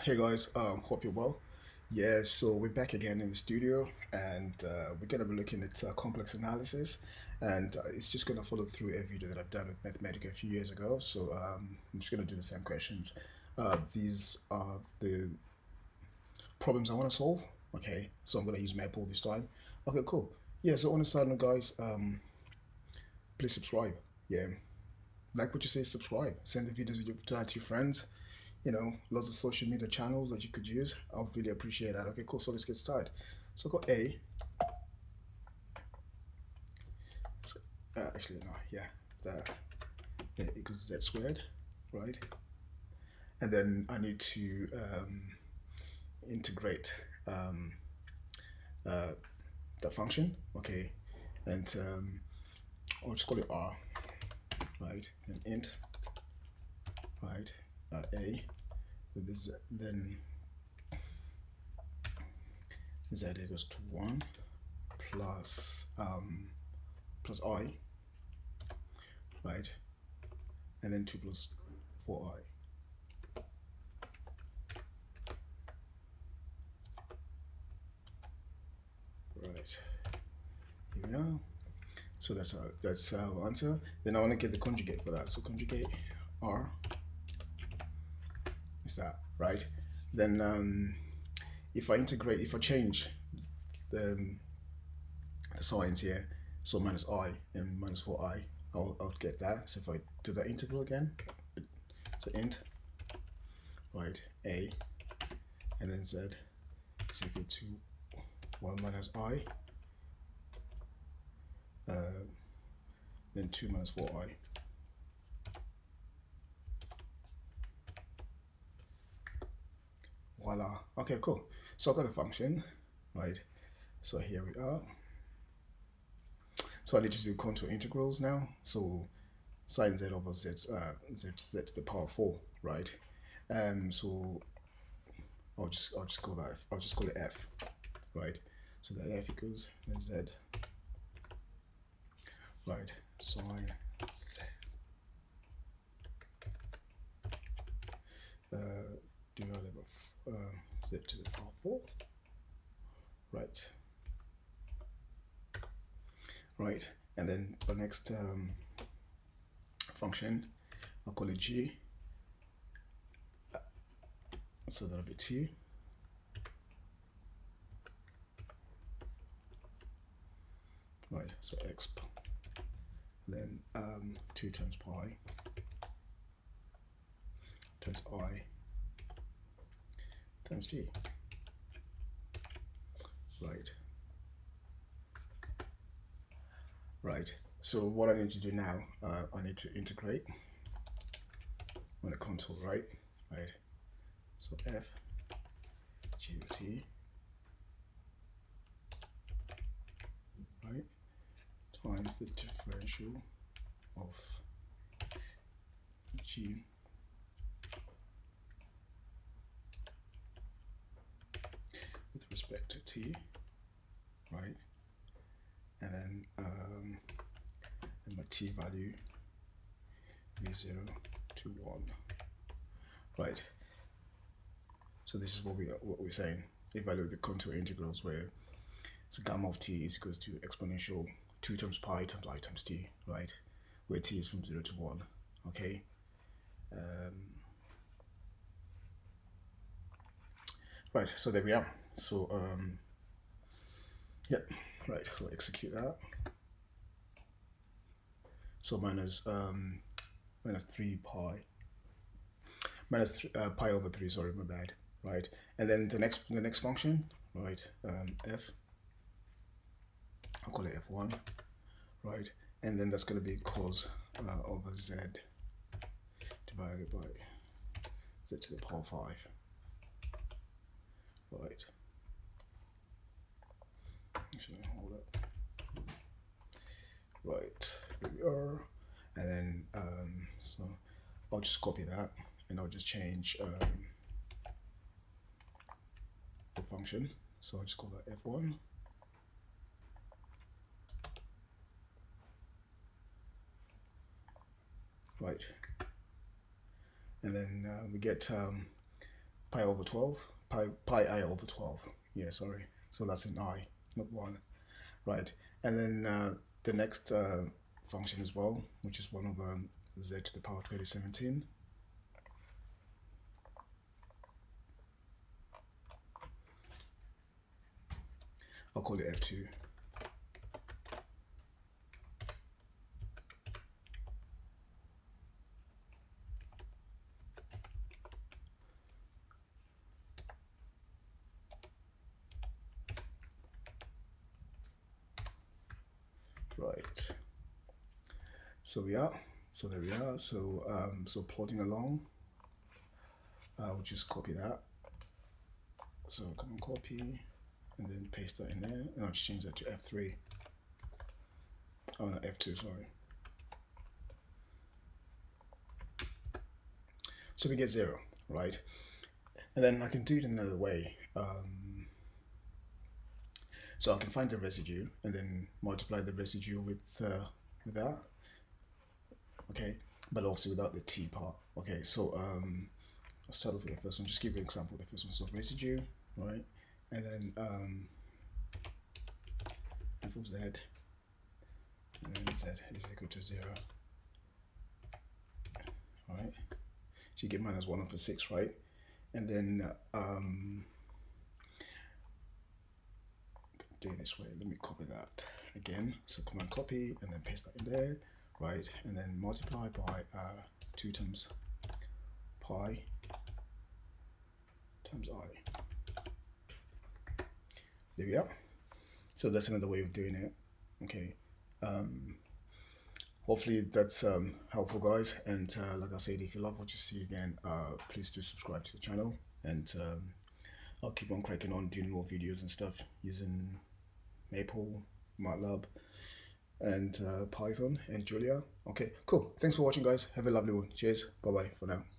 Hey guys, hope you're well. Yeah, so we're back again in the studio, and we're gonna be looking at complex analysis, and it's just gonna follow through a video that I've done with Mathematica a few years ago. So I'm just gonna do the same questions. These are the problems I want to solve. Okay, so I'm gonna use Maple this time. Okay, cool. Yeah, so on the side note, guys, please subscribe. Yeah, like what you say, subscribe. Send the videos to your friends. Lots of social media channels that you could use. I would really appreciate that. Okay, cool. So let's get started. So got A. Actually, no, yeah, that equals Z squared, right? And then I need to integrate um, uh, the function, okay? And I'll just call it R, right? And int, right? A with this, then Z equals to 1 plus I, right? And then 2 plus 4I. Right, here we are. So that's our answer. Then I want to get the conjugate for that. So conjugate R is that, right? Then if I change the signs here, so minus I and minus 4I, I'll get that. So if I do that integral again, so int, right, A, and then Z is equal to 1 minus I, then 2 minus 4I. Voila. Okay, cool. So I've got a function, right? So here we are. So I need to do contour integrals now. So sine z over z, z to the power 4, right? So I'll just call that I'll just call it f, right? So that f equals then z, right? Sine z divided by z to the power 4, right? Right, and then the next function, I'll call it g, so that'll be t, right? So x, then 2 times pi times I times t, right? Right, so what I need to do now, I need to integrate on the contour, right? Right, so f g of t, right, times the differential of g with respect to t, right? And then my t value is 0 to 1, right? So this is what we're saying. Evaluate the contour integrals where so gamma of t is equals to exponential 2 times pi times I times t, right? Where t is from 0 to 1, okay? Right, so there we are. So yep, right, so execute that. So minus 3 pi minus pi over 3, sorry, my bad, right? And then the next function, right, f, I'll call it f1, right? And then that's going to be cos over z divided by z to the power 5, right? Actually, hold up. Right, here we are. And then so I'll just copy that and I'll just change the function. So I'll just call that f1. Right, and then we get pi over 12, pi I over 12. Yeah, sorry. So that's in I, not 1. Right. And then the next function as well, which is 1 over z to the power 2017. I'll call it f2. Right. So we are. So there we are. So plotting along. We'll just copy that. So come and copy, and then paste that in there, and I'll just change that to f3. Oh no, f2. Sorry. So we get 0, right? And then I can do it another way. So I can find the residue and then multiply the residue with that. Okay, but obviously without the t part. Okay, so I'll start off with the first one. Just give you an example. The first one, so residue, right? And then f of z, and then z is equal to 0. All right, so you get minus 1 over 6, right? And then do it this way. Let me copy that again. So command copy and then paste that in there, right? And then multiply by 2 times pi times I. There we are. So that's another way of doing it. Okay. Hopefully that's helpful, guys. And like I said, if you love what you see again, please do subscribe to the channel. And I'll keep on cracking on doing more videos and stuff using Maple, MATLAB, and Python and Julia. Okay, cool. Thanks for watching, guys. Have a lovely one. Cheers. Bye bye for now.